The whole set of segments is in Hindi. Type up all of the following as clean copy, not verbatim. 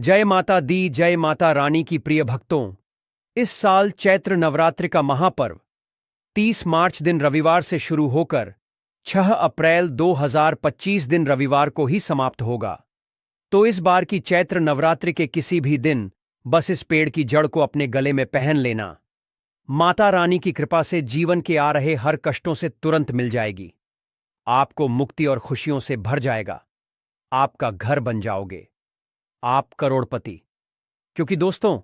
जय माता दी, जय माता रानी की प्रिय भक्तों। इस साल चैत्र नवरात्रि का महापर्व 30 मार्च दिन रविवार से शुरू होकर 6 अप्रैल 2025 दिन रविवार को ही समाप्त होगा। तो इस बार की चैत्र नवरात्रि के किसी भी दिन बस इस पेड़ की जड़ को अपने गले में पहन लेना। माता रानी की कृपा से जीवन के आ रहे हर कष्टों से तुरंत मिल जाएगी। आपको मुक्ति और खुशियों से भर जाएगा। आपका घर बन जाओगे, आप करोड़पति। क्योंकि दोस्तों,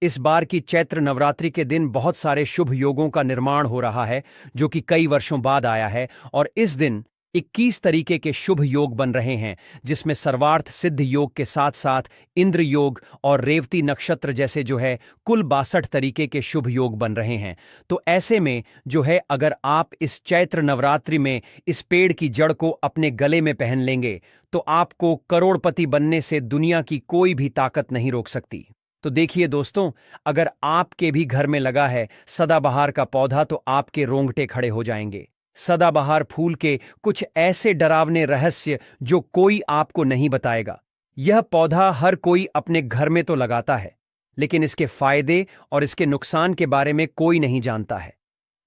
इस बार की चैत्र नवरात्रि के दिन बहुत सारे शुभ योगों का निर्माण हो रहा है, जो कि कई वर्षों बाद आया है। और इस दिन 21 तरीके के शुभ योग बन रहे हैं, जिसमें सर्वार्थ सिद्ध योग के साथ साथ इंद्र योग और रेवती नक्षत्र जैसे जो है कुल 62 तरीके के शुभ योग बन रहे हैं। तो ऐसे में जो है, अगर आप इस चैत्र नवरात्रि में इस पेड़ की जड़ को अपने गले में पहन लेंगे तो आपको करोड़पति बनने से दुनिया की कोई भी ताकत नहीं रोक सकती। तो देखिए दोस्तों, अगर आपके भी घर में लगा है सदाबहार का पौधा तो आपके रोंगटे खड़े हो जाएंगे। सदाबहार फूल के कुछ ऐसे डरावने रहस्य जो कोई आपको नहीं बताएगा। यह पौधा हर कोई अपने घर में तो लगाता है, लेकिन इसके फायदे और इसके नुकसान के बारे में कोई नहीं जानता है।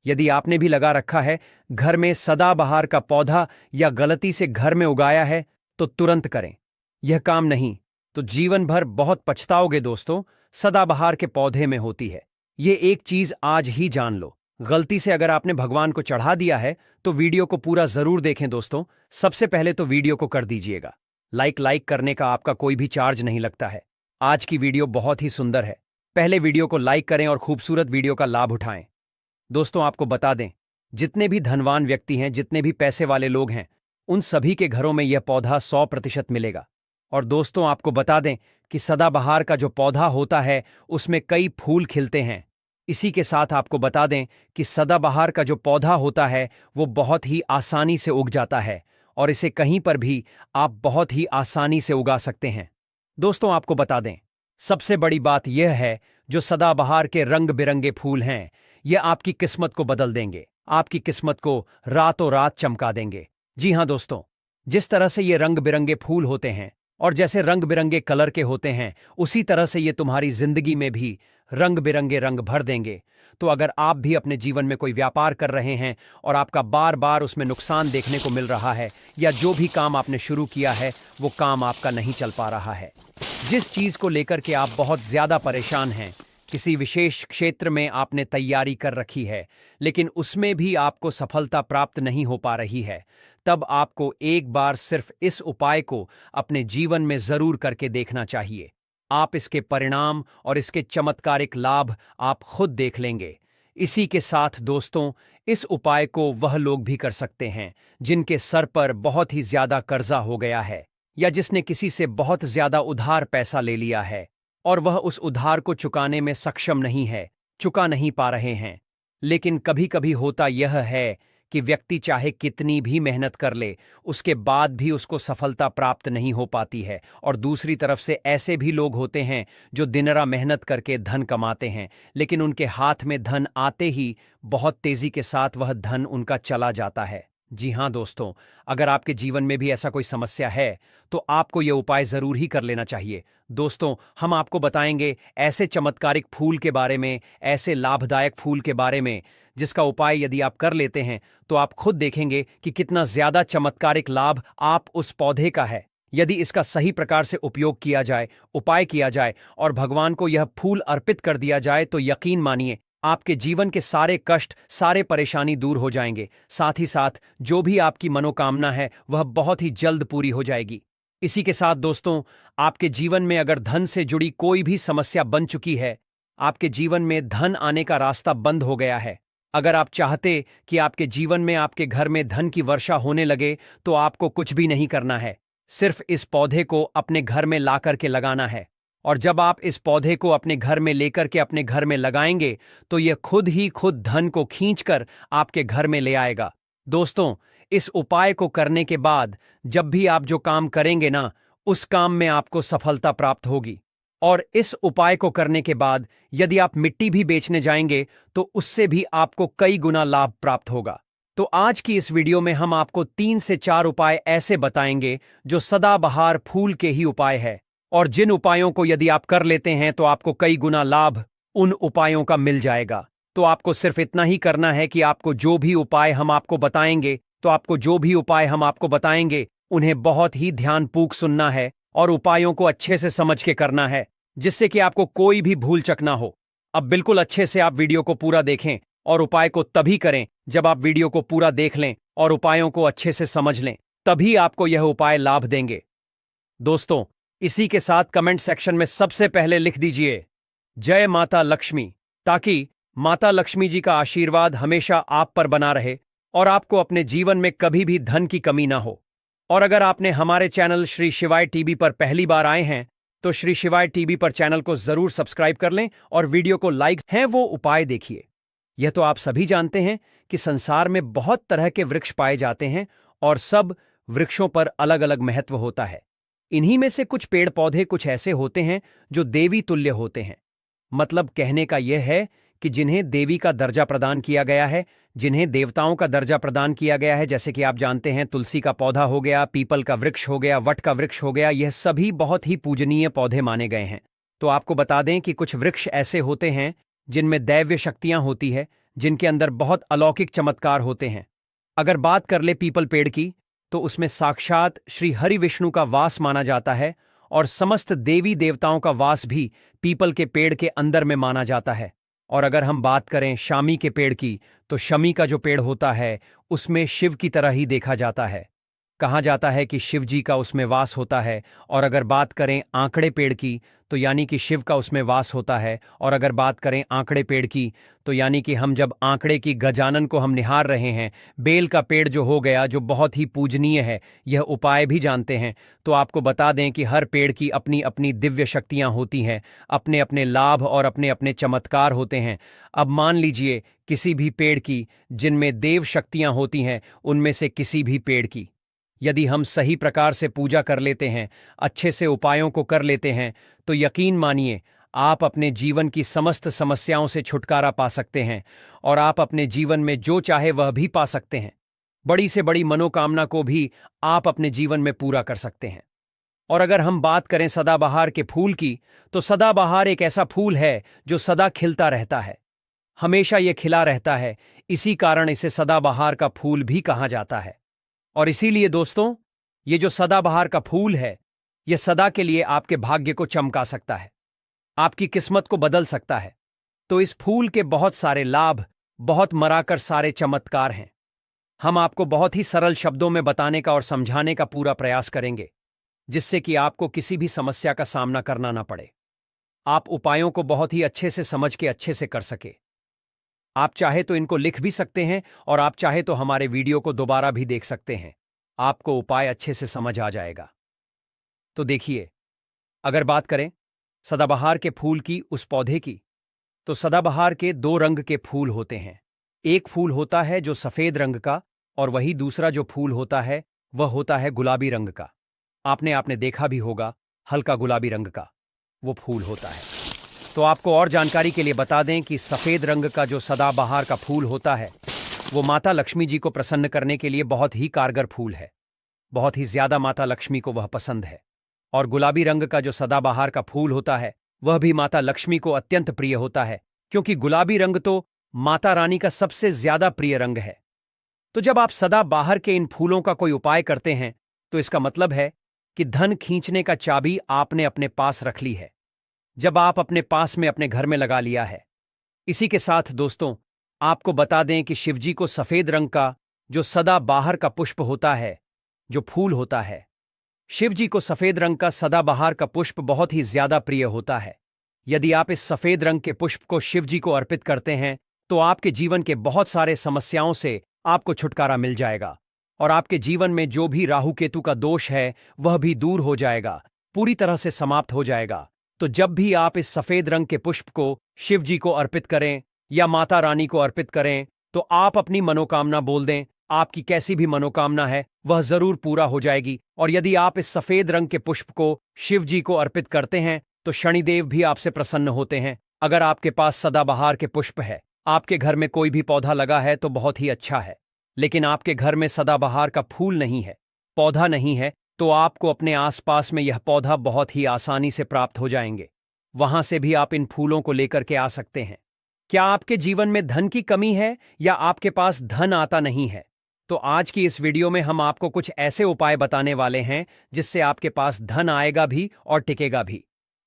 यदि आपने भी लगा रखा है घर में सदाबहार का पौधा या गलती से घर में उगाया है तो तुरंत करें। यह काम नहीं तो जीवन भर बहुत पछताओगे दोस्तों। सदाबहार के पौधे में होती है ये एक चीज, आज ही जान लो। गलती से अगर आपने भगवान को चढ़ा दिया है तो वीडियो को पूरा जरूर देखें दोस्तों। सबसे पहले तो वीडियो को कर दीजिएगा लाइक करने का आपका कोई भी चार्ज नहीं लगता है। आज की वीडियो बहुत ही सुंदर है। पहले वीडियो को लाइक करें और खूबसूरत वीडियो का लाभ उठाएं। दोस्तों, आपको बता दें, जितने भी धनवान व्यक्ति हैं, जितने भी पैसे वाले लोग हैं, उन सभी के घरों में यह पौधा 100% मिलेगा। और दोस्तों, आपको बता दें कि सदाबहार का जो पौधा होता है उसमें कई फूल खिलते हैं। इसी के साथ आपको बता दें कि सदाबहार का जो पौधा होता है वो बहुत ही आसानी से उग जाता है और इसे कहीं पर भी आप बहुत ही आसानी से उगा सकते हैं। दोस्तों, आपको बता दें, सबसे बड़ी बात यह है, जो सदाबहार के रंग बिरंगे फूल हैं, यह आपकी किस्मत को बदल देंगे, आपकी किस्मत को रातों रात चमका देंगे। जी हां दोस्तों, जिस तरह से ये रंग बिरंगे फूल होते हैं और जैसे रंग बिरंगे कलर के होते हैं, उसी तरह से ये तुम्हारी जिंदगी में भी रंग बिरंगे रंग भर देंगे। तो अगर आप भी अपने जीवन में कोई व्यापार कर रहे हैं और आपका बार बार उसमें नुकसान देखने को मिल रहा है, या जो भी काम आपने शुरू किया है वो काम आपका नहीं चल पा रहा है, जिस चीज को लेकर के आप बहुत ज्यादा परेशान हैं, किसी विशेष क्षेत्र में आपने तैयारी कर रखी है लेकिन उसमें भी आपको सफलता प्राप्त नहीं हो पा रही है, तब आपको एक बार सिर्फ इस उपाय को अपने जीवन में जरूर करके देखना चाहिए। आप इसके परिणाम और इसके चमत्कारिक लाभ आप खुद देख लेंगे। इसी के साथ दोस्तों, इस उपाय को वह लोग भी कर सकते हैं जिनके सर पर बहुत ही ज्यादा कर्जा हो गया है, या जिसने किसी से बहुत ज्यादा उधार पैसा ले लिया है और वह उस उधार को चुकाने में सक्षम नहीं है, चुका नहीं पा रहे हैं। लेकिन कभी कभी होता यह है कि व्यक्ति चाहे कितनी भी मेहनत कर ले, उसके बाद भी उसको सफलता प्राप्त नहीं हो पाती है। और दूसरी तरफ से ऐसे भी लोग होते हैं जो दिनरा मेहनत करके धन कमाते हैं, लेकिन उनके हाथ में धन आते ही बहुत तेजी के साथ वह धन उनका चला जाता है। जी हां दोस्तों, अगर आपके जीवन में भी ऐसा कोई समस्या है तो आपको यह उपाय जरूर ही कर लेना चाहिए। दोस्तों, हम आपको बताएंगे ऐसे चमत्कारिक फूल के बारे में, ऐसे लाभदायक फूल के बारे में, जिसका उपाय यदि आप कर लेते हैं तो आप खुद देखेंगे कि कितना ज्यादा चमत्कारिक लाभ आप उस पौधे का है। यदि इसका सही प्रकार से उपयोग किया जाए, उपाय किया जाए और भगवान को यह फूल अर्पित कर दिया जाए, तो यकीन मानिए आपके जीवन के सारे कष्ट, सारे परेशानी दूर हो जाएंगे। साथ ही साथ जो भी आपकी मनोकामना है वह बहुत ही जल्द पूरी हो जाएगी। इसी के साथ दोस्तों, आपके जीवन में अगर धन से जुड़ी कोई भी समस्या बन चुकी है, आपके जीवन में धन आने का रास्ता बंद हो गया है, अगर आप चाहते कि आपके जीवन में, आपके घर में धन की वर्षा होने लगे, तो आपको कुछ भी नहीं करना है, सिर्फ इस पौधे को अपने घर में ला करके लगाना है। और जब आप इस पौधे को अपने घर में लेकर के अपने घर में लगाएंगे तो यह खुद ही खुद धन को खींचकर आपके घर में ले आएगा। दोस्तों, इस उपाय को करने के बाद जब भी आप जो काम करेंगे ना, उस काम में आपको सफलता प्राप्त होगी। और इस उपाय को करने के बाद यदि आप मिट्टी भी बेचने जाएंगे तो उससे भी आपको कई गुना लाभ प्राप्त होगा। तो आज की इस वीडियो में हम आपको 3 से 4 उपाय ऐसे बताएंगे जो सदाबहार फूल के ही उपाय है, और जिन उपायों को यदि आप कर लेते हैं तो आपको कई गुना लाभ उन उपायों का मिल जाएगा। तो आपको सिर्फ इतना ही करना है कि आपको जो भी उपाय हम आपको बताएंगे उन्हें बहुत ही ध्यानपूर्वक सुनना है और उपायों को अच्छे से समझ के करना है, जिससे कि आपको कोई भी भूल चक ना हो। अब बिल्कुल अच्छे से आप वीडियो को पूरा देखें और उपाय को तभी करें जब आप वीडियो को पूरा देख लें और उपायों को अच्छे से समझ लें, तभी आपको यह उपाय लाभ देंगे। दोस्तों, इसी के साथ कमेंट सेक्शन में सबसे पहले लिख दीजिए जय माता लक्ष्मी, ताकि माता लक्ष्मी जी का आशीर्वाद हमेशा आप पर बना रहे और आपको अपने जीवन में कभी भी धन की कमी ना हो। और अगर आपने हमारे चैनल श्री शिवाय टीवी पर पहली बार आए हैं तो श्री शिवाय टीवी पर चैनल को जरूर सब्सक्राइब कर लें और वीडियो को लाइक हैं वो उपाय देखिए। यह तो आप सभी जानते हैं कि संसार में बहुत तरह के वृक्ष पाए जाते हैं और सब वृक्षों पर अलग अलग महत्व होता है। इन्हीं में से कुछ पेड़ पौधे कुछ ऐसे होते हैं जो देवी तुल्य होते हैं। मतलब कहने का यह है कि जिन्हें देवी का दर्जा प्रदान किया गया है, जिन्हें देवताओं का दर्जा प्रदान किया गया है, जैसे कि आप जानते हैं तुलसी का पौधा हो गया, पीपल का वृक्ष हो गया, वट का वृक्ष हो गया, यह सभी बहुत ही पूजनीय पौधे माने गए हैं। तो आपको बता दें कि कुछ वृक्ष ऐसे होते हैं जिनमें दैव्य शक्तियां होती है, जिनके अंदर बहुत अलौकिक चमत्कार होते हैं। अगर बात कर ले पीपल पेड़ की, तो उसमें साक्षात श्री हरि विष्णु का वास माना जाता है और समस्त देवी देवताओं का वास भी पीपल के पेड़ के अंदर में माना जाता है। और अगर हम बात करें शामी के पेड़ की, तो शमी का जो पेड़ होता है उसमें शिव की तरह ही देखा जाता है। कहा जाता है कि शिव जी का उसमें वास होता है। और अगर बात करें आंकड़े पेड़ की, तो यानी कि शिव का उसमें वास होता है। और अगर बात करें आंकड़े पेड़ की, तो यानी कि हम जब आंकड़े की गजानन को हम निहार रहे हैं, बेल का पेड़ जो हो गया, जो बहुत ही पूजनीय है, यह उपाय भी जानते हैं। तो आपको बता दें कि हर पेड़ की अपनी अपनी दिव्य शक्तियां होती हैं, अपने अपने लाभ और अपने अपने चमत्कार होते हैं। अब मान लीजिए किसी भी पेड़ की जिनमें देव शक्तियां होती हैं, उनमें से किसी भी पेड़ की यदि हम सही प्रकार से पूजा कर लेते हैं, अच्छे से उपायों को कर लेते हैं, तो यकीन मानिए आप अपने जीवन की समस्त समस्याओं से छुटकारा पा सकते हैं और आप अपने जीवन में जो चाहे वह भी पा सकते हैं। बड़ी से बड़ी मनोकामना को भी आप अपने जीवन में पूरा कर सकते हैं। और अगर हम बात करें सदाबहार के फूल की, तो सदाबहार एक ऐसा फूल है जो सदा खिलता रहता है, हमेशा यह खिला रहता है। इसी कारण इसे सदाबहार का फूल भी कहा जाता है। और इसीलिए दोस्तों, ये जो सदाबहार का फूल है, यह सदा के लिए आपके भाग्य को चमका सकता है, आपकी किस्मत को बदल सकता है। तो इस फूल के बहुत सारे लाभ, बहुत मराकर सारे चमत्कार हैं। हम आपको बहुत ही सरल शब्दों में बताने का और समझाने का पूरा प्रयास करेंगे, जिससे कि आपको किसी भी समस्या का सामना करना ना पड़े। आप उपायों को बहुत ही अच्छे से समझ के अच्छे से कर सके। आप चाहे तो इनको लिख भी सकते हैं और आप चाहे तो हमारे वीडियो को दोबारा भी देख सकते हैं, आपको उपाय अच्छे से समझ आ जाएगा। तो देखिए, अगर बात करें सदाबहार के फूल की, उस पौधे की, तो सदाबहार के दो रंग के फूल होते हैं। एक फूल होता है जो सफेद रंग का, और वही दूसरा जो फूल होता है वह होता है गुलाबी रंग का। आपने देखा भी होगा, हल्का गुलाबी रंग का वो फूल होता है। तो आपको और जानकारी के लिए बता दें कि सफेद रंग का जो सदाबहार का फूल होता है, वो माता लक्ष्मी जी को प्रसन्न करने के लिए बहुत ही कारगर फूल है। बहुत ही ज्यादा माता लक्ष्मी को वह पसंद है। और गुलाबी रंग का जो सदाबहार का फूल होता है, वह भी माता लक्ष्मी को अत्यंत प्रिय होता है, क्योंकि गुलाबी रंग तो माता रानी का सबसे ज्यादा प्रिय रंग है। तो जब आप सदाबहार के इन फूलों का कोई उपाय करते हैं, तो इसका मतलब है कि धन खींचने का चाबी आपने अपने पास रख ली है, जब आप अपने पास में अपने घर में लगा लिया है। इसी के साथ दोस्तों, आपको बता दें कि शिवजी को सफेद रंग का जो सदाबहार का पुष्प होता है, जो फूल होता है, शिवजी को सफेद रंग का सदाबहार का पुष्प बहुत ही ज्यादा प्रिय होता है। यदि आप इस सफेद रंग के पुष्प को शिवजी को अर्पित करते हैं, तो आपके जीवन के बहुत सारे समस्याओं से आपको छुटकारा मिल जाएगा और आपके जीवन में जो भी राहु केतु का दोष है वह भी दूर हो जाएगा, पूरी तरह से समाप्त हो जाएगा। तो जब भी आप इस सफेद रंग के पुष्प को शिव जी को अर्पित करें या माता रानी को अर्पित करें, तो आप अपनी मनोकामना बोल दें। आपकी कैसी भी मनोकामना है वह जरूर पूरा हो जाएगी। और यदि आप इस सफेद रंग के पुष्प को शिव जी को अर्पित करते हैं, तो शनिदेव भी आपसे प्रसन्न होते हैं। अगर आपके पास सदाबहार के पुष्प है, आपके घर में कोई भी पौधा लगा है, तो बहुत ही अच्छा है। लेकिन आपके घर में सदाबहार का फूल नहीं है, पौधा नहीं है, तो आपको अपने आसपास में यह पौधा बहुत ही आसानी से प्राप्त हो जाएंगे। वहां से भी आप इन फूलों को लेकर के आ सकते हैं। क्या आपके जीवन में धन की कमी है या आपके पास धन आता नहीं है? तो आज की इस वीडियो में हम आपको कुछ ऐसे उपाय बताने वाले हैं जिससे आपके पास धन आएगा भी और टिकेगा भी।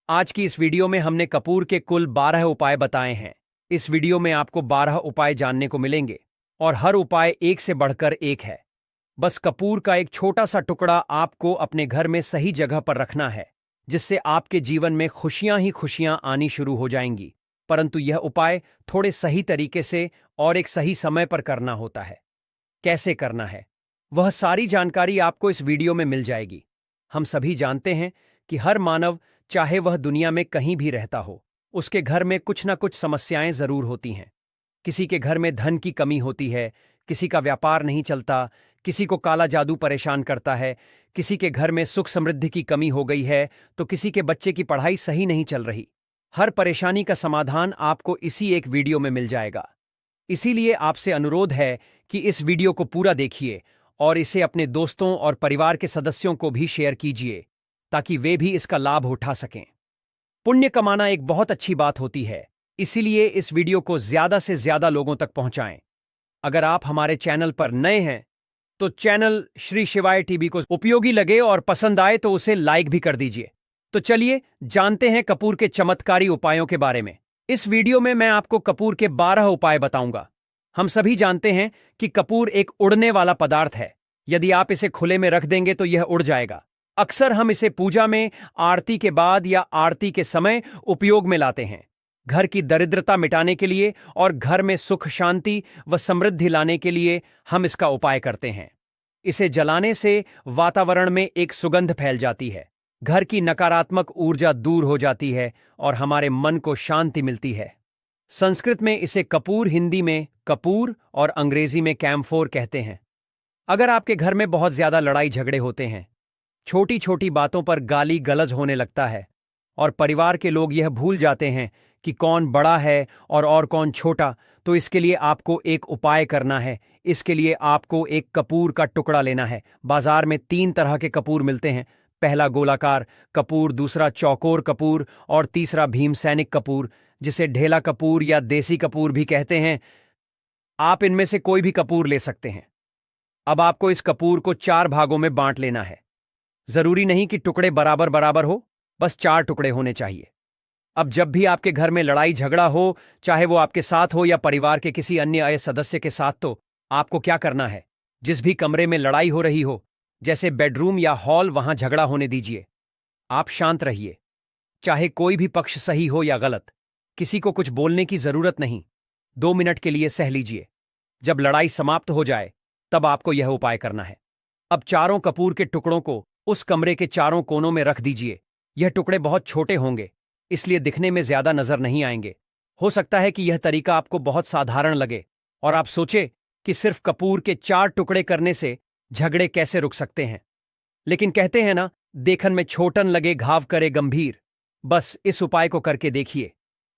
आज की इस वीडियो में हमने कपूर के कुल 12 उपाय बताए हैं। इस वीडियो में आपको 12 उपाय जानने को मिलेंगे और हर उपाय एक से बढ़कर एक है। बस कपूर का एक छोटा सा टुकड़ा आपको अपने घर में सही जगह पर रखना है, जिससे आपके जीवन में खुशियां ही खुशियां आनी शुरू हो जाएंगी। परंतु यह उपाय थोड़े सही तरीके से और एक सही समय पर करना होता है। कैसे करना है, वह सारी जानकारी आपको इस वीडियो में मिल जाएगी। हम सभी जानते हैं कि हर मानव, चाहे वह दुनिया में कहीं भी रहता हो, उसके घर में कुछ ना कुछ समस्याएं जरूर होती हैं। किसी के घर में धन की कमी होती है, किसी का व्यापार नहीं चलता, किसी को काला जादू परेशान करता है, किसी के घर में सुख समृद्धि की कमी हो गई है, तो किसी के बच्चे की पढ़ाई सही नहीं चल रही। हर परेशानी का समाधान आपको इसी एक वीडियो में मिल जाएगा। इसीलिए आपसे अनुरोध है कि इस वीडियो को पूरा देखिए और इसे अपने दोस्तों और परिवार के सदस्यों को भी शेयर कीजिए, ताकि वे भी इसका लाभ उठा सकें। पुण्य कमाना एक बहुत अच्छी बात होती है, इसीलिए इस वीडियो को ज्यादा से ज्यादा लोगों तक पहुंचाएं। अगर आप हमारे चैनल पर नए हैं तो चैनल श्री शिवाय टीवी को उपयोगी लगे और पसंद आए तो उसे लाइक भी कर दीजिए। तो चलिए जानते हैं कपूर के चमत्कारी उपायों के बारे में। इस वीडियो में मैं आपको कपूर के 12 उपाय बताऊंगा। हम सभी जानते हैं कि कपूर एक उड़ने वाला पदार्थ है। यदि आप इसे खुले में रख देंगे तो यह उड़ जाएगा। अक्सर हम इसे पूजा में, आरती के बाद या आरती के समय उपयोग में लाते हैं। घर की दरिद्रता मिटाने के लिए और घर में सुख शांति व समृद्धि लाने के लिए हम इसका उपाय करते हैं। इसे जलाने से वातावरण में एक सुगंध फैल जाती है, घर की नकारात्मक ऊर्जा दूर हो जाती है और हमारे मन को शांति मिलती है। संस्कृत में इसे कपूर, हिंदी में कपूर और अंग्रेजी में कैम्फोर कहते हैं। अगर आपके घर में बहुत ज्यादा लड़ाई झगड़े होते हैं, छोटी छोटी बातों पर गाली गलौज होने लगता है और परिवार के लोग यह भूल जाते हैं कि कौन बड़ा है और कौन छोटा, तो इसके लिए आपको एक उपाय करना है। इसके लिए आपको एक कपूर का टुकड़ा लेना है। बाजार में 3 तरह के कपूर मिलते हैं। पहला गोलाकार कपूर, दूसरा चौकोर कपूर और तीसरा भीमसैनिक कपूर, जिसे ढेला कपूर या देसी कपूर भी कहते हैं। आप इनमें से कोई भी कपूर ले सकते हैं। अब आपको इस कपूर को 4 भागों में बांट लेना है। जरूरी नहीं कि टुकड़े बराबर बराबर हो, बस 4 टुकड़े होने चाहिए। अब जब भी आपके घर में लड़ाई झगड़ा हो, चाहे वो आपके साथ हो या परिवार के किसी अन्य सदस्य के साथ, तो आपको क्या करना है, जिस भी कमरे में लड़ाई हो रही हो, जैसे बेडरूम या हॉल, वहां झगड़ा होने दीजिए। आप शांत रहिए। चाहे कोई भी पक्ष सही हो या गलत, किसी को कुछ बोलने की जरूरत नहीं। 2 मिनट के लिए सह लीजिए। जब लड़ाई समाप्त हो जाए तब आपको यह उपाय करना है। अब चारों कपूर के टुकड़ों को उस कमरे के चारों कोनों में रख दीजिए। यह टुकड़े बहुत छोटे होंगे, इसलिए दिखने में ज्यादा नजर नहीं आएंगे। हो सकता है कि यह तरीका आपको बहुत साधारण लगे और आप सोचे कि सिर्फ कपूर के 4 टुकड़े करने से झगड़े कैसे रुक सकते हैं। लेकिन कहते हैं ना, देखन में छोटन लगे घाव करे गंभीर। बस इस उपाय को करके देखिए।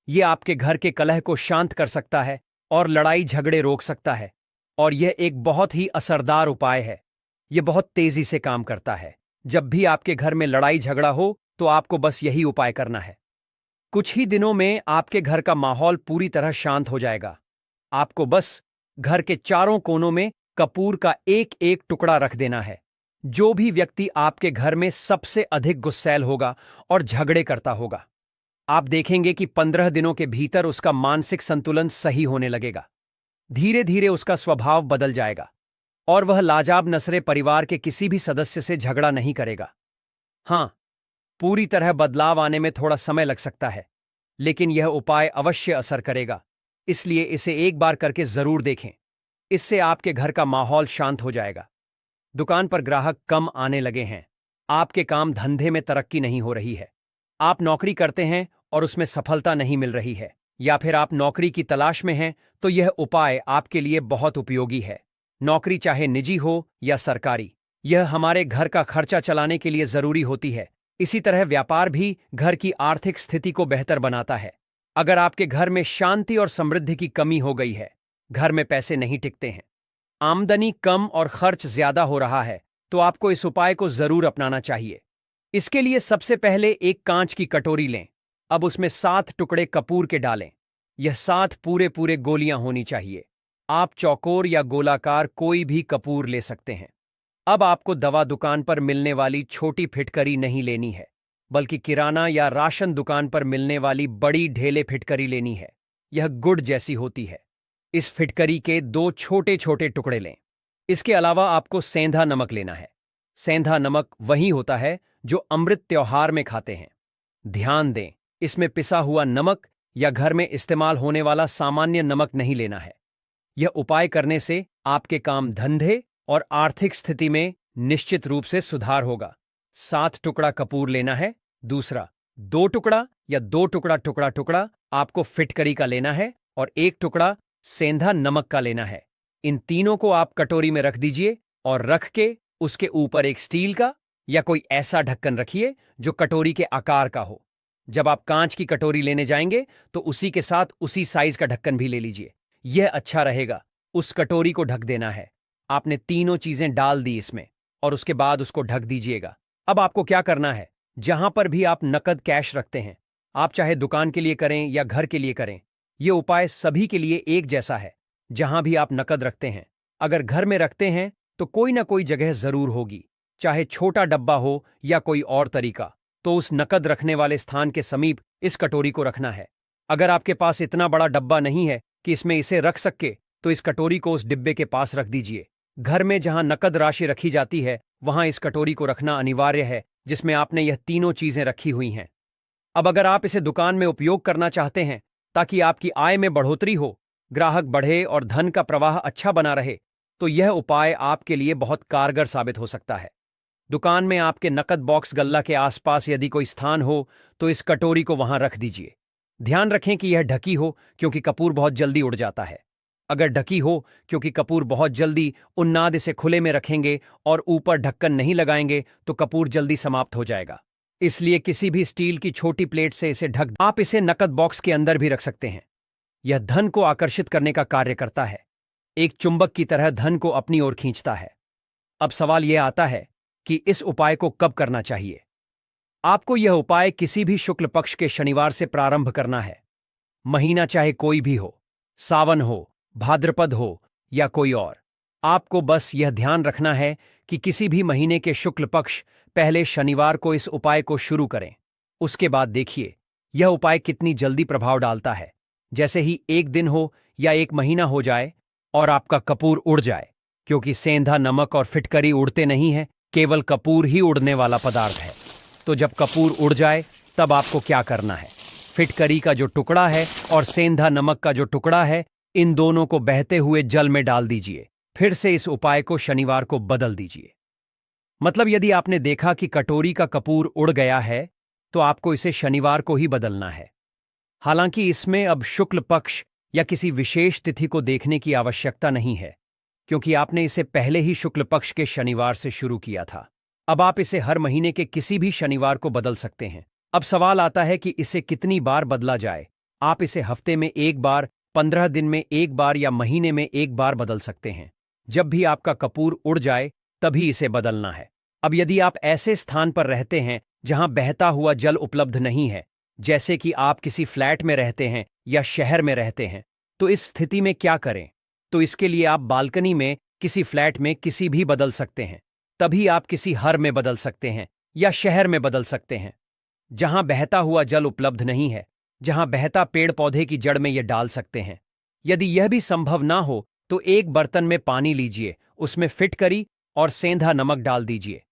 यह आपके घर के कलह को शांत कर सकता है और लड़ाई झगड़े रोक सकता है। और यह एक बहुत ही असरदार उपाय है। यह बहुत तेजी से काम करता है। जब भी आपके घर में लड़ाई झगड़ा हो तो आपको बस यही उपाय करना है। कुछ ही दिनों में आपके घर का माहौल पूरी तरह शांत हो जाएगा। आपको बस घर के चारों कोनों में कपूर का एक एक टुकड़ा रख देना है। जो भी व्यक्ति आपके घर में सबसे अधिक गुस्सैल होगा और झगड़े करता होगा, आप देखेंगे कि 15 दिनों के भीतर उसका मानसिक संतुलन सही होने लगेगा। धीरे धीरे उसका स्वभाव बदल जाएगा और वह लाजाब नसरे परिवार के किसी भी सदस्य से झगड़ा नहीं करेगा। हाँ, पूरी तरह बदलाव आने में थोड़ा समय लग सकता है, लेकिन यह उपाय अवश्य असर करेगा। इसलिए इसे एक बार करके जरूर देखें। इससे आपके घर का माहौल शांत हो जाएगा। दुकान पर ग्राहक कम आने लगे हैं। आपके काम धंधे में तरक्की नहीं हो रही है। आप नौकरी करते हैं और उसमें सफलता नहीं मिल रही है, या फिर आप नौकरी की तलाश में हैं, तो यह उपाय आपके लिए बहुत उपयोगी है। नौकरी चाहे निजी हो या सरकारी, यह हमारे घर का खर्चा चलाने के लिए जरूरी होती है। इसी तरह व्यापार भी घर की आर्थिक स्थिति को बेहतर बनाता है। अगर आपके घर में शांति और समृद्धि की कमी हो गई है, घर में पैसे नहीं टिकते हैं, आमदनी कम और खर्च ज्यादा हो रहा है, तो आपको इस उपाय को जरूर अपनाना चाहिए। इसके लिए सबसे पहले एक कांच की कटोरी लें। अब उसमें 7 टुकड़े कपूर के डालें। यह 7 पूरे पूरे गोलियां होनी चाहिए। आप चौकोर या गोलाकार कोई भी कपूर ले सकते हैं। अब आपको दवा दुकान पर मिलने वाली छोटी फिटकरी नहीं लेनी है, बल्कि किराना या राशन दुकान पर मिलने वाली बड़ी ढेले फिटकरी लेनी है। यह गुड़ जैसी होती है। इस फिटकरी के 2 छोटे छोटे टुकड़े लें। इसके अलावा आपको सेंधा नमक लेना है। सेंधा नमक वही होता है जो अमृत त्योहार में खाते हैं। ध्यान दें, इसमें पिसा हुआ नमक या घर में इस्तेमाल होने वाला सामान्य नमक नहीं लेना है। यह उपाय करने से आपके काम धंधे और आर्थिक स्थिति में निश्चित रूप से सुधार होगा। 7 टुकड़ा कपूर लेना है। दूसरा, 2 टुकड़ा या 2 टुकड़ा टुकड़ा टुकड़ा आपको फिटकरी का लेना है और 1 टुकड़ा सेंधा नमक का लेना है। इन तीनों को आप कटोरी में रख दीजिए और रख के उसके ऊपर एक स्टील का या कोई ऐसा ढक्कन रखिए जो कटोरी के आकार का हो। जब आप कांच की कटोरी लेने जाएंगे तो उसी के साथ उसी साइज का ढक्कन भी ले लीजिए। यह अच्छा रहेगा। उस कटोरी को ढक देना है। आपने तीनों चीजें डाल दी इसमें और उसके बाद उसको ढक दीजिएगा। अब आपको क्या करना है, जहां पर भी आप नकद कैश रखते हैं, आप चाहे दुकान के लिए करें या घर के लिए करें, यह उपाय सभी के लिए एक जैसा है। जहां भी आप नकद रखते हैं, अगर घर में रखते हैं तो कोई ना कोई जगह जरूर होगी, चाहे छोटा डब्बा हो या कोई और तरीका, तो उस नकद रखने वाले स्थान के समीप इस कटोरी को रखना है। अगर आपके पास इतना बड़ा डब्बा नहीं है कि इसमें इसे रख सके, तो इस कटोरी को उस डिब्बे के पास रख दीजिए। घर में जहां नकद राशि रखी जाती है वहां इस कटोरी को रखना अनिवार्य है जिसमें आपने यह तीनों चीजें रखी हुई हैं। अब अगर आप इसे दुकान में उपयोग करना चाहते हैं ताकि आपकी आय में बढ़ोतरी हो, ग्राहक बढ़े और धन का प्रवाह अच्छा बना रहे, तो यह उपाय आपके लिए बहुत कारगर साबित हो सकता है। दुकान में आपके नकद बॉक्स गल्ला के आसपास यदि कोई स्थान हो तो इस कटोरी को वहां रख दीजिए। ध्यान रखें कि यह ढकी हो, क्योंकि कपूर बहुत जल्दी उड़ जाता है। अगर ढकी हो, क्योंकि कपूर बहुत जल्दी उन्नाद इसे खुले में रखेंगे और ऊपर ढक्कन नहीं लगाएंगे तो कपूर जल्दी समाप्त हो जाएगा। इसलिए किसी भी स्टील की छोटी प्लेट से इसे ढक। आप इसे नकद बॉक्स के अंदर भी रख सकते हैं। यह धन को आकर्षित करने का कार्य करता है। एक चुंबक की तरह धन को अपनी ओर खींचता है। अब सवाल यह आता है कि इस उपाय को कब करना चाहिए। आपको यह उपाय किसी भी शुक्ल पक्ष के शनिवार से प्रारंभ करना है। महीना चाहे कोई भी हो, सावन हो, भाद्रपद हो या कोई और। आपको बस यह ध्यान रखना है कि किसी भी महीने के शुक्ल पक्ष पहले शनिवार को इस उपाय को शुरू करें। उसके बाद देखिए यह उपाय कितनी जल्दी प्रभाव डालता है। जैसे ही एक दिन हो या एक महीना हो जाए और आपका कपूर उड़ जाए, क्योंकि सेंधा नमक और फिटकरी उड़ते नहीं है, केवल कपूर ही उड़ने वाला पदार्थ है। तो जब कपूर उड़ जाए तब आपको क्या करना है, फिटकरी का जो टुकड़ा है और सेंधा नमक का जो टुकड़ा है, इन दोनों को बहते हुए जल में डाल दीजिए। फिर से इस उपाय को शनिवार को बदल दीजिए। मतलब यदि आपने देखा कि कटोरी का कपूर उड़ गया है तो आपको इसे शनिवार को ही बदलना है। हालांकि इसमें अब शुक्ल पक्ष या किसी विशेष तिथि को देखने की आवश्यकता नहीं है, क्योंकि आपने इसे पहले ही शुक्ल पक्ष के शनिवार से शुरू किया था। अब आप इसे हर महीने के किसी भी शनिवार को बदल सकते हैं। अब सवाल आता है कि इसे कितनी बार बदला जाए। आप इसे हफ्ते में एक बार, 15 दिन में एक बार या महीने में एक बार बदल सकते हैं। जब भी आपका कपूर उड़ जाए तभी इसे बदलना है। अब यदि आप ऐसे स्थान पर रहते हैं जहां बहता हुआ जल उपलब्ध नहीं है, जैसे कि आप किसी फ्लैट में रहते हैं या शहर में रहते हैं, तो इस स्थिति में क्या करें? तो इसके लिए आप बालकनी में किसी फ्लैट में किसी भी बदल सकते हैं। तभी आप किसी हर में बदल सकते हैं या शहर में बदल सकते हैं जहां बहता हुआ जल उपलब्ध नहीं है, जहां बहता पेड़ पौधे की जड़ में यह डाल सकते हैं। यदि यह भी संभव ना हो तो एक बर्तन में पानी लीजिए, उसमें फिटकरी और सेंधा नमक डाल दीजिए।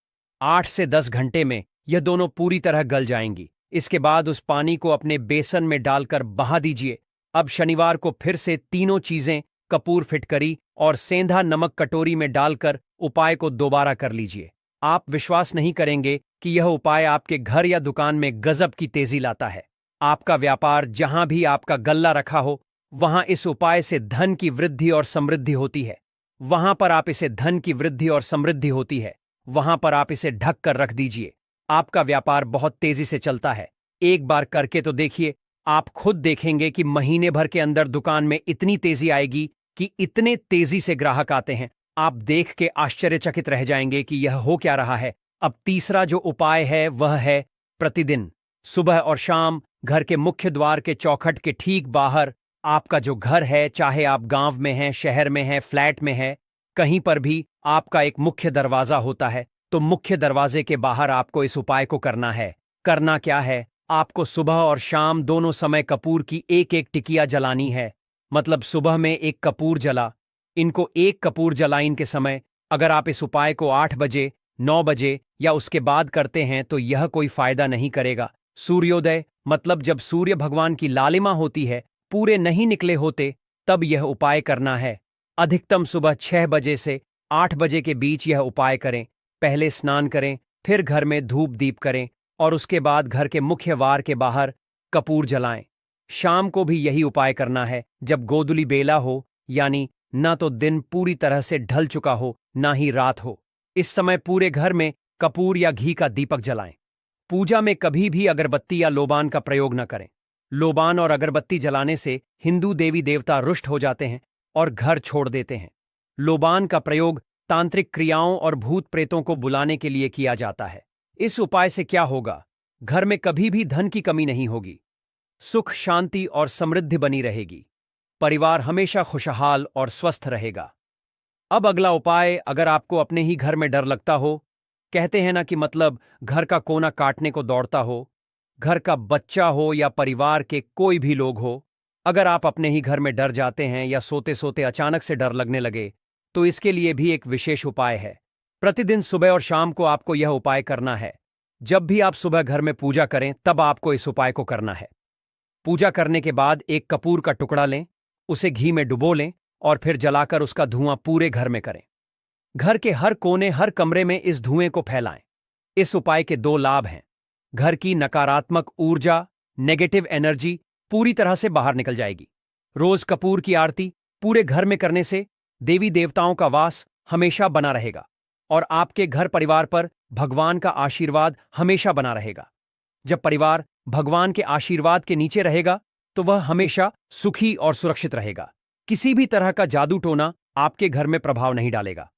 8 से 10 घंटे में यह दोनों पूरी तरह गल जाएंगी। इसके बाद उस पानी को अपने बेसन में डालकर बहा दीजिए। अब शनिवार को फिर से तीनों चीजें, कपूर, फिटकरी और सेंधा नमक, कटोरी में डालकर उपाय को दोबारा कर लीजिए। आप विश्वास नहीं करेंगे कि यह उपाय आपके घर या दुकान में गजब की तेजी लाता है। आपका व्यापार जहां भी आपका गल्ला रखा हो, वहां इस उपाय से धन की वृद्धि और समृद्धि होती है। वहां पर आप इसे धन की वृद्धि और समृद्धि होती है, वहां पर आप इसे ढक कर रख दीजिए। आपका व्यापार बहुत तेजी से चलता है। एक बार करके तो देखिए, आप खुद देखेंगे कि महीने भर के अंदर दुकान में इतनी तेजी आएगी कि इतने तेजी से ग्राहक आते हैं, आप देख के आश्चर्यचकित रह जाएंगे कि यह हो क्या रहा है। अब तीसरा जो उपाय है वह है प्रतिदिन सुबह और शाम घर के मुख्य द्वार के चौखट के ठीक बाहर, आपका जो घर है, चाहे आप गांव में हैं, शहर में हैं, फ्लैट में हैं, कहीं पर भी आपका एक मुख्य दरवाजा होता है, तो मुख्य दरवाजे के बाहर आपको इस उपाय को करना है। करना क्या है, आपको सुबह और शाम दोनों समय कपूर की एक एक टिकिया जलानी है। मतलब सुबह में एक कपूर जला, इनको एक कपूर जलाइन के समय अगर आप इस उपाय को 8 बजे, 9 बजे या उसके बाद करते हैं तो यह कोई फायदा नहीं करेगा। सूर्योदय मतलब जब सूर्य भगवान की लालिमा होती है, पूरे नहीं निकले होते, तब यह उपाय करना है। अधिकतम सुबह 6 बजे से 8 बजे के बीच यह उपाय करें। पहले स्नान करें, फिर घर में धूप दीप करें और उसके बाद घर के मुख्य वार के बाहर कपूर जलाएं। शाम को भी यही उपाय करना है, जब गोधूली बेला हो, यानी ना तो दिन पूरी तरह से ढल चुका हो ना ही रात हो। इस समय पूरे घर में कपूर या घी का दीपक जलाएं। पूजा में कभी भी अगरबत्ती या लोबान का प्रयोग न करें। लोबान और अगरबत्ती जलाने से हिंदू देवी देवता रुष्ट हो जाते हैं और घर छोड़ देते हैं। लोबान का प्रयोग तांत्रिक क्रियाओं और भूत प्रेतों को बुलाने के लिए किया जाता है। इस उपाय से क्या होगा, घर में कभी भी धन की कमी नहीं होगी, सुख शांति और समृद्धि बनी रहेगी, परिवार हमेशा खुशहाल और स्वस्थ रहेगा। अब अगला उपाय, अगर आपको अपने ही घर में डर लगता हो, कहते हैं ना कि मतलब घर का कोना काटने को दौड़ता हो, घर का बच्चा हो या परिवार के कोई भी लोग हो, अगर आप अपने ही घर में डर जाते हैं या सोते सोते अचानक से डर लगने लगे, तो इसके लिए भी एक विशेष उपाय है। प्रतिदिन सुबह और शाम को आपको यह उपाय करना है। जब भी आप सुबह घर में पूजा करें तब आपको इस उपाय को करना है। पूजा करने के बाद एक कपूर का टुकड़ा लें, उसे घी में डुबो लें और फिर जलाकर उसका धुआं पूरे घर में करें। घर के हर कोने, हर कमरे में इस धुएं को फैलाएं। इस उपाय के 2 लाभ हैं। घर की नकारात्मक ऊर्जा, नेगेटिव एनर्जी पूरी तरह से बाहर निकल जाएगी। रोज कपूर की आरती पूरे घर में करने से देवी देवताओं का वास हमेशा बना रहेगा और आपके घर परिवार पर भगवान का आशीर्वाद हमेशा बना रहेगा। जब परिवार भगवान के आशीर्वाद के नीचे रहेगा तो वह हमेशा सुखी और सुरक्षित रहेगा। किसी भी तरह का जादू टोना आपके घर में प्रभाव नहीं डालेगा।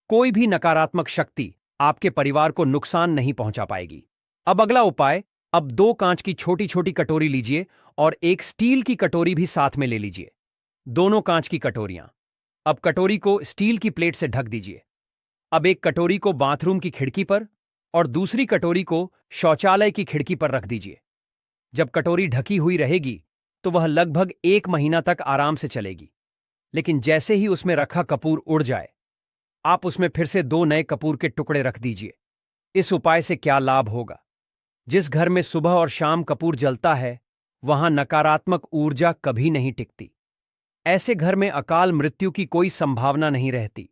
कोई भी नकारात्मक शक्ति आपके परिवार को नुकसान नहीं पहुंचा पाएगी। अब अगला उपाय, अब 2 कांच की छोटी छोटी कटोरी लीजिए और एक स्टील की कटोरी भी साथ में ले लीजिए। दोनों कांच की कटोरियां। अब कटोरी को स्टील की प्लेट से ढक दीजिए। अब एक कटोरी को बाथरूम की खिड़की पर और दूसरी कटोरी को शौचालय की खिड़की पर रख दीजिए। जब कटोरी ढकी हुई रहेगी तो वह लगभग 1 महीना तक आराम से चलेगी। लेकिन जैसे ही उसमें रखा कपूर उड़ जाए, आप उसमें फिर से 2 नए कपूर के टुकड़े रख दीजिए। इस उपाय से क्या लाभ होगा, जिस घर में सुबह और शाम कपूर जलता है वहां नकारात्मक ऊर्जा कभी नहीं टिकती। ऐसे घर में अकाल मृत्यु की कोई संभावना नहीं रहती।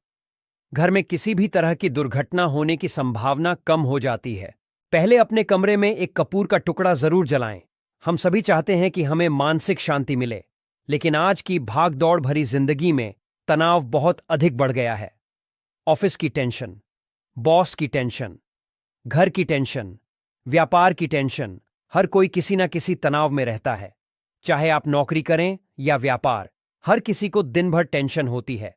घर में किसी भी तरह की दुर्घटना होने की संभावना कम हो जाती है। पहले अपने कमरे में एक कपूर का टुकड़ा जरूर जलाएं। हम सभी चाहते हैं कि हमें मानसिक शांति मिले, लेकिन आज की भागदौड़ भरी जिंदगी में तनाव बहुत अधिक बढ़ गया है। ऑफिस की टेंशन, बॉस की टेंशन, घर की टेंशन, व्यापार की टेंशन, हर कोई किसी ना किसी तनाव में रहता है। चाहे आप नौकरी करें या व्यापार, हर किसी को दिन भर टेंशन होती है।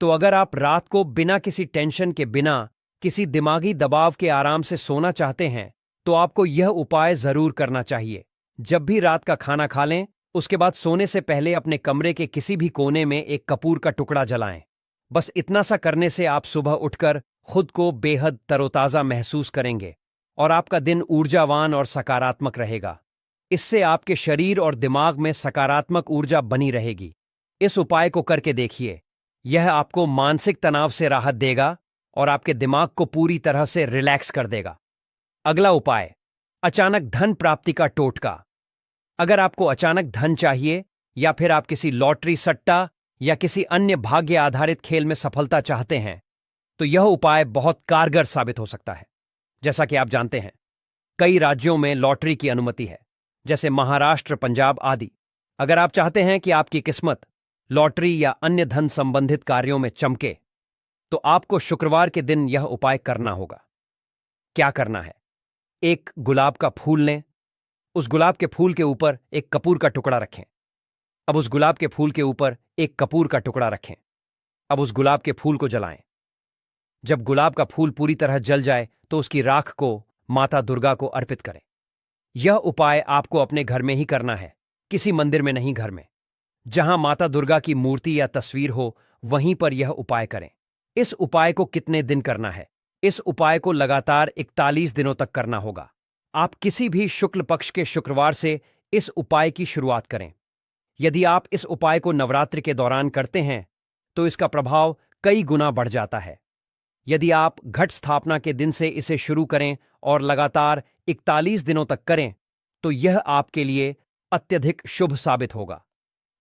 तो अगर आप रात को बिना किसी टेंशन के, बिना किसी दिमागी दबाव के आराम से सोना चाहते हैं तो आपको यह उपाय जरूर करना चाहिए। जब भी रात का खाना खा लें, उसके बाद सोने से पहले अपने कमरे के किसी भी कोने में एक कपूर का टुकड़ा जलाएं। बस इतना सा करने से आप सुबह उठकर खुद को बेहद तरोताजा महसूस करेंगे और आपका दिन ऊर्जावान और सकारात्मक रहेगा। इससे आपके शरीर और दिमाग में सकारात्मक ऊर्जा बनी रहेगी। इस उपाय को करके देखिए, यह आपको मानसिक तनाव से राहत देगा और आपके दिमाग को पूरी तरह से रिलैक्स कर देगा। अगला उपाय, अचानक धन प्राप्ति का टोटका। अगर आपको अचानक धन चाहिए या फिर आप किसी लॉटरी, सट्टा या किसी अन्य भाग्य आधारित खेल में सफलता चाहते हैं तो यह उपाय बहुत कारगर साबित हो सकता है। जैसा कि आप जानते हैं, कई राज्यों में लॉटरी की अनुमति है, जैसे महाराष्ट्र, पंजाब आदि। अगर आप चाहते हैं कि आपकी किस्मत लॉटरी या अन्य धन संबंधित कार्यों में चमके तो आपको शुक्रवार के दिन यह उपाय करना होगा। क्या करना है, एक गुलाब का फूल लें, उस गुलाब के फूल के ऊपर एक कपूर का टुकड़ा रखें। अब उस गुलाब के फूल के ऊपर एक कपूर का टुकड़ा रखें। अब उस गुलाब के फूल को जलाएं। जब गुलाब का फूल पूरी तरह जल जाए तो उसकी राख को माता दुर्गा को अर्पित करें। यह उपाय आपको अपने घर में ही करना है, किसी मंदिर में नहीं, घर में जहां माता दुर्गा की मूर्ति या तस्वीर हो वहीं पर यह उपाय करें। इस उपाय को कितने दिन करना है? इस उपाय को लगातार 41 दिनों तक करना होगा। आप किसी भी शुक्ल पक्ष के शुक्रवार से इस उपाय की शुरुआत करें। यदि आप इस उपाय को नवरात्रि के दौरान करते हैं तो इसका प्रभाव कई गुना बढ़ जाता है। यदि आप घट स्थापना के दिन से इसे शुरू करें और लगातार 41 दिनों तक करें तो यह आपके लिए अत्यधिक शुभ साबित होगा।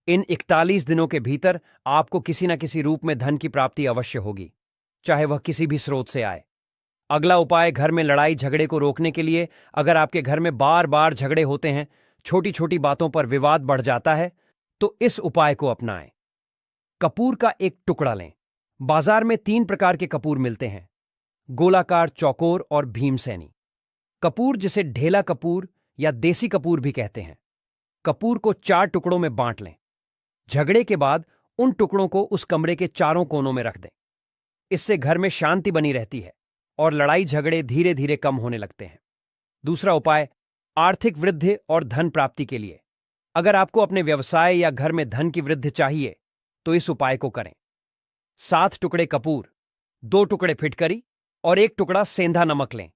इन 41 दिनों के भीतर आपको किसी न किसी रूप में धन की प्राप्ति अवश्य होगी, चाहे वह किसी भी स्रोत से आए। अगला उपाय, घर में लड़ाई झगड़े को रोकने के लिए। अगर आपके घर में बार बार झगड़े होते हैं, छोटी छोटी बातों पर विवाद बढ़ जाता है, तो इस उपाय को अपनाएं। कपूर का एक टुकड़ा लें। बाजार में 3 प्रकार के कपूर मिलते हैं, गोलाकार, चौकोर और भीमसेनी। कपूर, जिसे ढेला कपूर या देसी कपूर भी कहते हैं, कपूर को 4 टुकड़ों में बांट लें। झगड़े के बाद उन टुकड़ों को उस कमरे के चारों कोनों में रख दें। इससे घर में शांति बनी रहती है और लड़ाई झगड़े धीरे धीरे कम होने लगते हैं। दूसरा उपाय, आर्थिक वृद्धि और धन प्राप्ति के लिए। अगर आपको अपने व्यवसाय या घर में धन की वृद्धि चाहिए तो इस उपाय को करें। 7 टुकड़े कपूर, 2 टुकड़े फिटकरी और 1 टुकड़ा सेंधा नमक लें।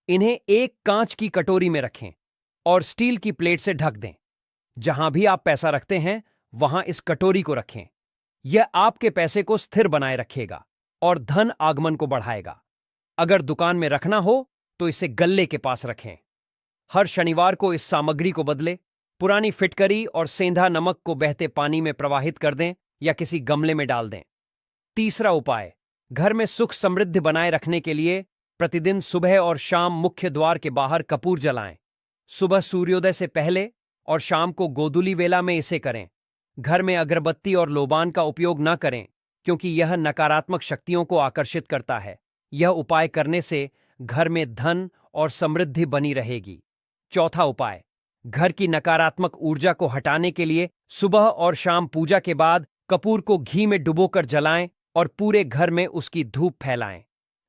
इन्हें एक कांच की कटोरी में रखें और स्टील की प्लेट से ढक दें। जहां भी आप पैसा रखते हैं वहां इस कटोरी को रखें। यह आपके पैसे को स्थिर बनाए रखेगा और धन आगमन को बढ़ाएगा। अगर दुकान में रखना हो तो इसे गल्ले के पास रखें। हर शनिवार को इस सामग्री को बदलें। पुरानी फिटकरी और सेंधा नमक को बहते पानी में प्रवाहित कर दें या किसी गमले में डाल दें। तीसरा उपाय, घर में सुख समृद्धि बनाए रखने के लिए प्रतिदिन सुबह और शाम मुख्य द्वार के बाहर कपूर जलाएं। सुबह सूर्योदय से पहले और शाम को गोधूली वेला में इसे करें। घर में अगरबत्ती और लोबान का उपयोग न करें क्योंकि यह नकारात्मक शक्तियों को आकर्षित करता है। यह उपाय करने से घर में धन और समृद्धि बनी रहेगी। चौथा उपाय, घर की नकारात्मक ऊर्जा को हटाने के लिए सुबह और शाम पूजा के बाद कपूर को घी में डुबोकर जलाएं और पूरे घर में उसकी धूप फैलाएं।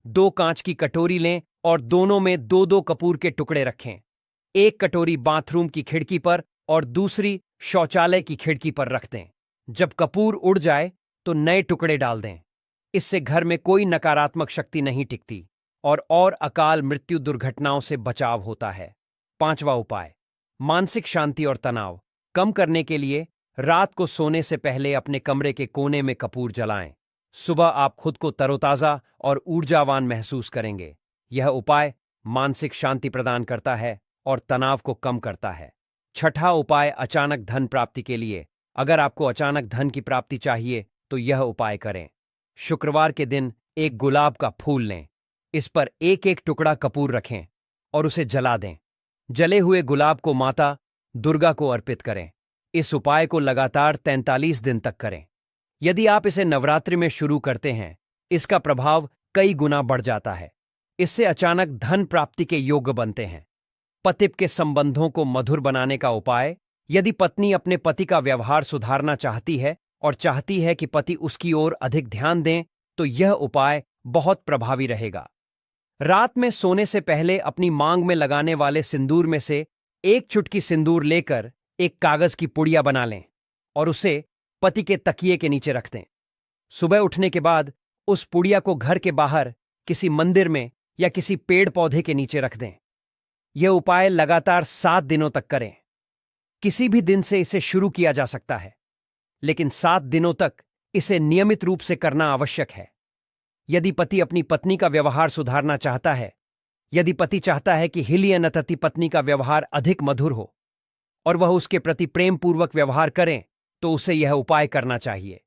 2 कांच की कटोरी लें और दोनों में 2-2 कपूर के टुकड़े रखें। एक कटोरी बाथरूम की खिड़की पर और दूसरी शौचालय की खिड़की पर रख दें। जब कपूर उड़ जाए तो नए टुकड़े डाल दें। इससे घर में कोई नकारात्मक शक्ति नहीं टिकती और अकाल मृत्यु दुर्घटनाओं से बचाव होता है। 5वां उपाय, मानसिक शांति और तनाव कम करने के लिए रात को सोने से पहले अपने कमरे के कोने में कपूर जलाएं। सुबह आप खुद को तरोताजा और ऊर्जावान महसूस करेंगे। यह उपाय मानसिक शांति प्रदान करता है और तनाव को कम करता है। 6ठा उपाय, अचानक धन प्राप्ति के लिए। अगर आपको अचानक धन की प्राप्ति चाहिए तो यह उपाय करें। शुक्रवार के दिन एक गुलाब का फूल लें। इस पर एक एक टुकड़ा कपूर रखें और उसे जला दें। जले हुए गुलाब को माता दुर्गा को अर्पित करें। इस उपाय को लगातार 43 दिन तक करें। यदि आप इसे नवरात्रि में शुरू करते हैं, इसका प्रभाव कई गुना बढ़ जाता है। इससे अचानक धन प्राप्ति के योग्य बनते हैं। पति के संबंधों को मधुर बनाने का उपाय। यदि पत्नी अपने पति का व्यवहार सुधारना चाहती है और चाहती है कि पति उसकी ओर अधिक ध्यान दें, तो यह उपाय बहुत प्रभावी रहेगा। रात में सोने से पहले अपनी मांग में लगाने वाले सिंदूर में से एक चुटकी सिंदूर लेकर एक कागज की पुड़िया बना लें और उसे पति के तकिए के नीचे रख दें। सुबह उठने के बाद उस पुड़िया को घर के बाहर किसी मंदिर में या किसी पेड़ पौधे के नीचे रख दें। यह उपाय लगातार 7 दिनों तक करें। किसी भी दिन से इसे शुरू किया जा सकता है, लेकिन 7 दिनों तक इसे नियमित रूप से करना आवश्यक है। यदि पति अपनी पत्नी का व्यवहार सुधारना चाहता है, यदि पति चाहता है कि हिलियन अतिथि पत्नी का व्यवहार अधिक मधुर हो और वह उसके प्रति प्रेम पूर्वक व्यवहार करें, तो उसे यह उपाय करना चाहिए।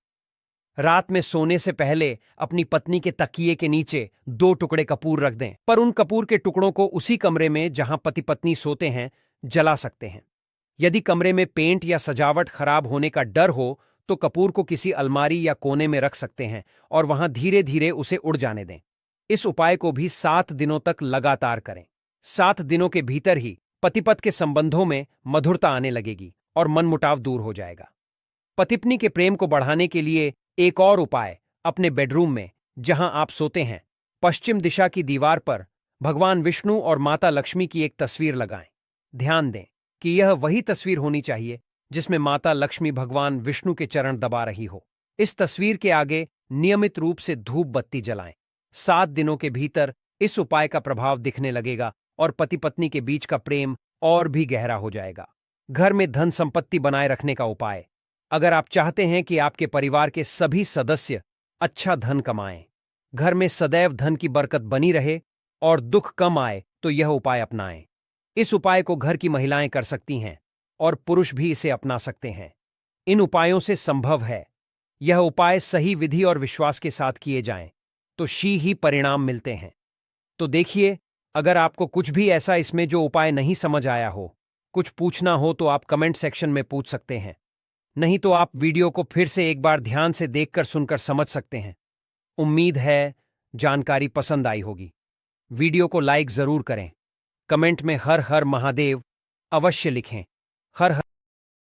रात में सोने से पहले अपनी पत्नी के तकिए के नीचे 2 टुकड़े कपूर रख दें, पर उन कपूर के टुकड़ों को उसी कमरे में जहां पति पत्नी सोते हैं जला सकते हैं। यदि कमरे में पेंट या सजावट खराब होने का डर हो तो कपूर को किसी अलमारी या कोने में रख सकते हैं और वहां धीरे धीरे उसे उड़ जाने दें। इस उपाय को भी 7 दिनों तक लगातार करें। 7 दिनों के भीतर ही पति पत्नी के संबंधों में मधुरता आने लगेगी और मनमुटाव दूर हो जाएगा। पति पत्नी के प्रेम को बढ़ाने के लिए एक और उपाय, अपने बेडरूम में जहां आप सोते हैं पश्चिम दिशा की दीवार पर भगवान विष्णु और माता लक्ष्मी की एक तस्वीर लगाएं। ध्यान दें कि यह वही तस्वीर होनी चाहिए जिसमें माता लक्ष्मी भगवान विष्णु के चरण दबा रही हो। इस तस्वीर के आगे नियमित रूप से धूप बत्ती जलाएं। 7 दिनों के भीतर इस उपाय का प्रभाव दिखने लगेगा और पति पत्नी के बीच का प्रेम और भी गहरा हो जाएगा। घर में धन संपत्ति बनाए रखने का उपाय। अगर आप चाहते हैं कि आपके परिवार के सभी सदस्य अच्छा धन कमाएं, घर में सदैव धन की बरकत बनी रहे और दुख कम आए, तो यह उपाय अपनाएं। इस उपाय को घर की महिलाएं कर सकती हैं और पुरुष भी इसे अपना सकते हैं। इन उपायों से संभव है। यह उपाय सही विधि और विश्वास के साथ किए जाएं तो ही परिणाम मिलते हैं। तो देखिए, अगर आपको कुछ भी ऐसा इसमें जो उपाय नहीं समझ आया हो, कुछ पूछना हो तो आप कमेंट सेक्शन में पूछ सकते हैं। नहीं तो आप वीडियो को फिर से एक बार ध्यान से देखकर सुनकर समझ सकते हैं। उम्मीद है जानकारी पसंद आई होगी। वीडियो को लाइक जरूर करें। कमेंट में हर हर महादेव अवश्य लिखें। हर हर